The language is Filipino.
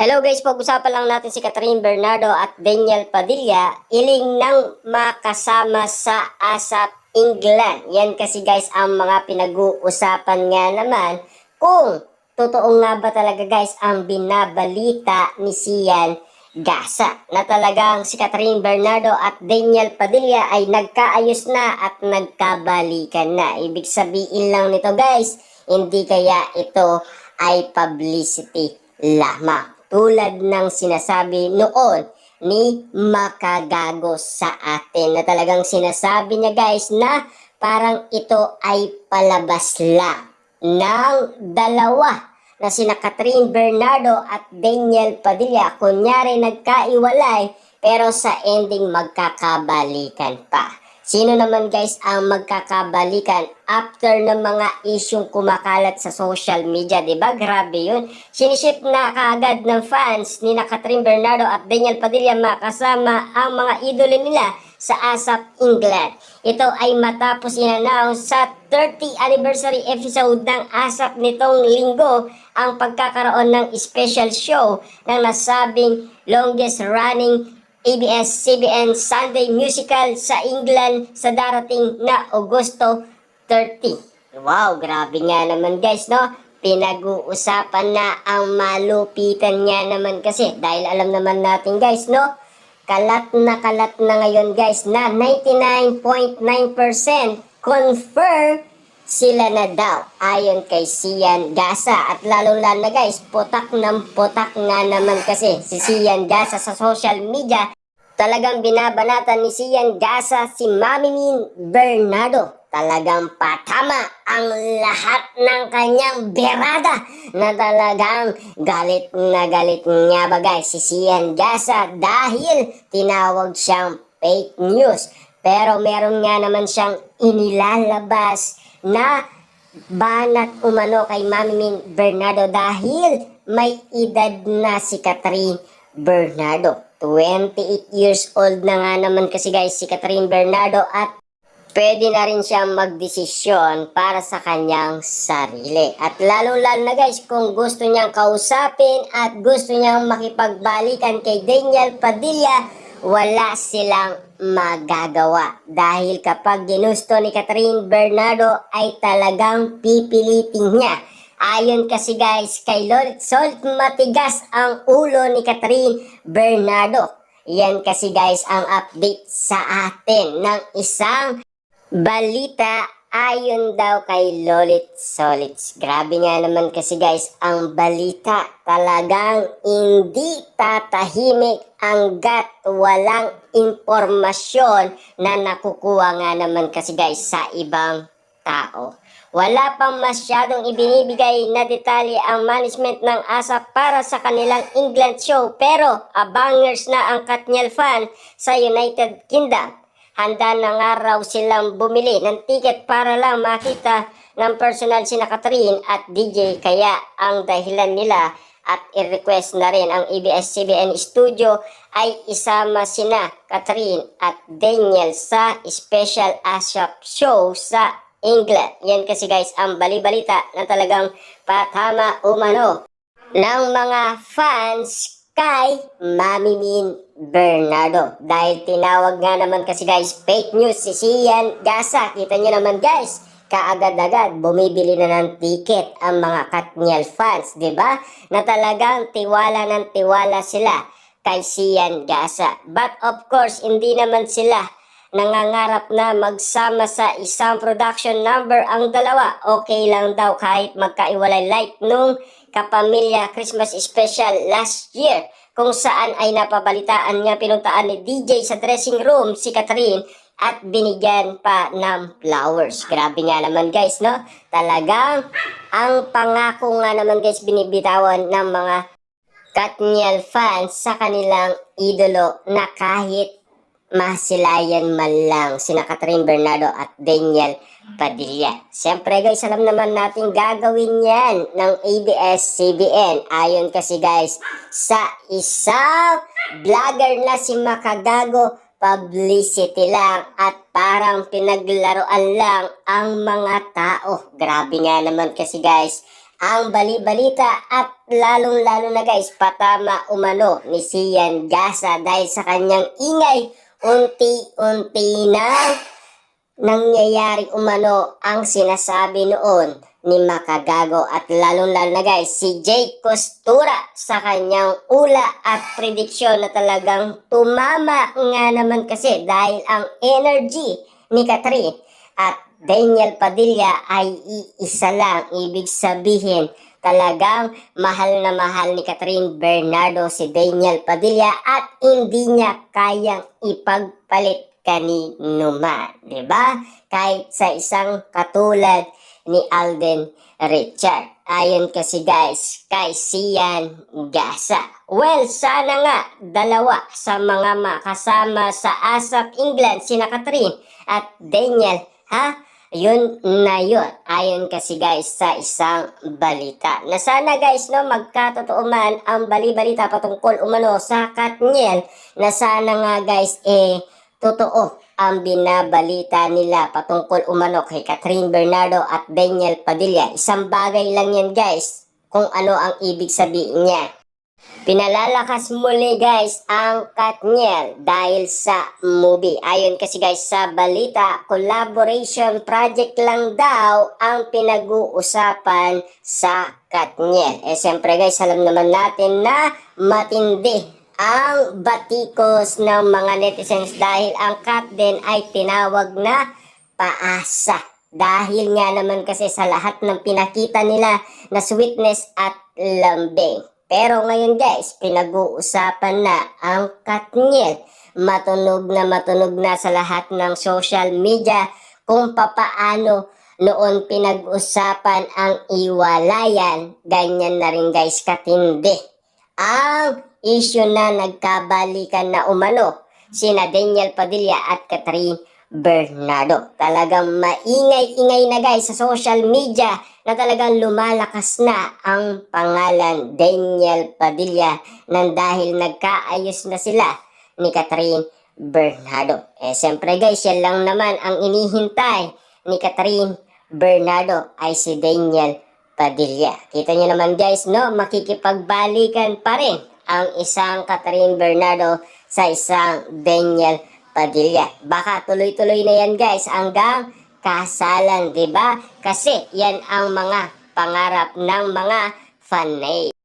Hello guys, pag-usapan lang natin si Catherine Bernardo at Daniel Padilla, iling nang makasama sa ASAP England. Yan kasi guys ang mga pinag-uusapan nga naman kung totoo nga ba talaga guys ang binabalita ni Sian Gasa na talagang si Catherine Bernardo at Daniel Padilla ay nagkaayos na at nagkabalikan na. Ibig sabihin lang nito guys, hindi kaya ito ay publicity lamang. Tulad ng sinasabi noon ni Makagago sa atin na talagang sinasabi niya guys na parang ito ay palabas lang ng dalawa na sina Catherine Bernardo at Daniel Padilla. Kunyari nagkaiwalay pero sa ending magkakabalikan pa. Sino naman guys ang magkakabalikan after ng mga isyong kumakalat sa social media, diba? Grabe yun. Siniship na kaagad ng fans ni na Catherine Bernardo at Daniel Padilla makasama ang mga idolo nila sa ASAP England. Ito ay matapos in-announce sa 30th anniversary episode ng ASAP nitong linggo ang pagkakaroon ng special show ng nasabing longest running ABS-CBN Sunday Musical sa England sa darating na Agosto 30. Wow, grabe nga naman guys, no? Pinag-uusapan na ang malupitan nga naman kasi dahil alam naman natin guys, no? Kalat na ngayon guys na 99.9% confirm sila na daw ayon kay Sian Gasa. At lalong-lalo na guys, putak ng putak nga naman kasi si Sian Gasa sa social media. Talagang binabanatan ni Sian Gasa si Mami Min Bernardo. Talagang patama ang lahat ng kanyang berada na talagang galit na galit nga ba guys si Sian Gasa dahil tinawag siyang fake news. Pero meron nga naman siyang inilalabas na banat umano kay Mami Min Bernardo dahil may edad na si Catherine Bernardo. 28 years old na nga naman kasi guys si Catherine Bernardo at pwede na rin siyang magdesisyon para sa kanyang sarili. At lalo-lalo na guys kung gusto niyang kausapin at gusto niyang makipagbalikan kay Daniel Padilla, wala silang magagawa. Dahil kapag ginusto ni Catherine Bernardo ay talagang pipilitin niya. Ayon kasi guys kay Lolit Salt, matigas ang ulo ni Catherine Bernardo. Yan kasi guys ang update sa atin ng isang balita ayon daw kay Lolit Solits. Grabe nga naman kasi guys ang balita. Talagang hindi tatahimik hanggat walang impormasyon na nakukuha nga naman kasi guys sa ibang tao. Wala pang masyadong ibinibigay na detalye ang management ng ASAP para sa kanilang England show pero abangers na ang Katniel fan sa United Kingdom. Handa na nga raw silang bumili ng ticket para lang makita ng personal sina Catherine at DJ kaya ang dahilan nila at i-request na rin ang ABS-CBN studio ay isama sina Catherine at Daniel sa special ASAP show sa England. Yan kasi guys ang balibalita na talagang patama umano ng mga fans kay Mami Min Bernardo. Dahil tinawag nga naman kasi guys fake news si Sian Gasa. Kita nyo naman guys, kaagad-agad bumibili na ng ticket ang mga Katniel fans, diba? Na talagang tiwala ng tiwala sila kay Sian Gasa. But of course, hindi naman sila nangangarap na magsama sa isang production number ang dalawa. Okay lang daw kahit magkaiwalay like nung Kapamilya Christmas Special last year kung saan ay napabalitaan nga pinuntaan ni DJ sa dressing room si Catherine at binigyan pa ng flowers. Grabe nga naman guys, no? Talagang ang pangako nga naman guys binibitawan ng mga Katniel fans sa kanilang idolo na kahit masilayan man lang sina Catherine Bernardo at Daniel Padilla. Siyempre guys, alam naman natin gagawin yan ng ABS-CBN. Ayon kasi guys sa isang vlogger na si Makagago, publicity lang at parang pinaglaruan lang ang mga tao. Grabe nga naman kasi guys ang bali-balita at lalong-lalo na guys, patama umano ni Sian Gasa dahil sa kanyang ingay, unti-unti na nangyayari umano ang sinasabi noon ni Makagago at lalong-lalo na guys, si Jay Costura sa kanyang ula at prediksyon na talagang tumama nga naman kasi dahil ang energy ni Catherine at Daniel Padilla ay iisa lang. Ibig sabihin, talagang mahal na mahal ni Catherine Bernardo si Daniel Padilla at hindi niya kayang ipagpalit kanino man. Diba? Kahit sa isang katulad ni Alden Richard. Ayon kasi guys, kay Sian Gasa. Well, sana nga dalawa sa mga makasama sa ASAP England, sina Catherine at Daniel, ha? Yun na yun. Ayon kasi guys sa isang balita. Na sana guys no, magkatotoo man ang bali-balita patungkol umano sa Katniel, na sana nga guys totoo ang binabalita nila patungkol umano kay Catherine Bernardo at Daniel Padilla. Isang bagay lang yan guys kung ano ang ibig sabihin niya. Pinalalakas muli guys ang Katniel dahil sa movie. Ayon kasi guys sa balita, collaboration project lang daw ang pinag-uusapan sa Katniel. Siyempre guys, alam naman natin na matindi ang batikos ng mga netizens dahil ang Kat din ay tinawag na paasa. Dahil nga naman kasi sa lahat ng pinakita nila na sweetness at lambing. Pero ngayon guys, pinag-uusapan na ang Katniel. Matunog na sa lahat ng social media kung papaano noon pinag-usapan ang iwalayan. Ganyan na rin guys katindi ang issue na nagkabalikan na umano sina Daniel Padilla at Catherine Bernardo. Talagang maingay-ingay na guys sa social media na talagang lumalakas na ang pangalan Daniel Padilla nang dahil nagkaayos na sila ni Catherine Bernardo. Siyempre guys, yan lang naman ang inihintay ni Catherine Bernardo ay si Daniel Padilla. Kita nyo naman guys, no, makikipagbalikan pa rin ang isang Catherine Bernardo sa isang Daniel Padilla. Baka tuloy-tuloy na yan guys hanggang kasalan, 'di ba? Kasi yan ang mga pangarap ng mga fanay.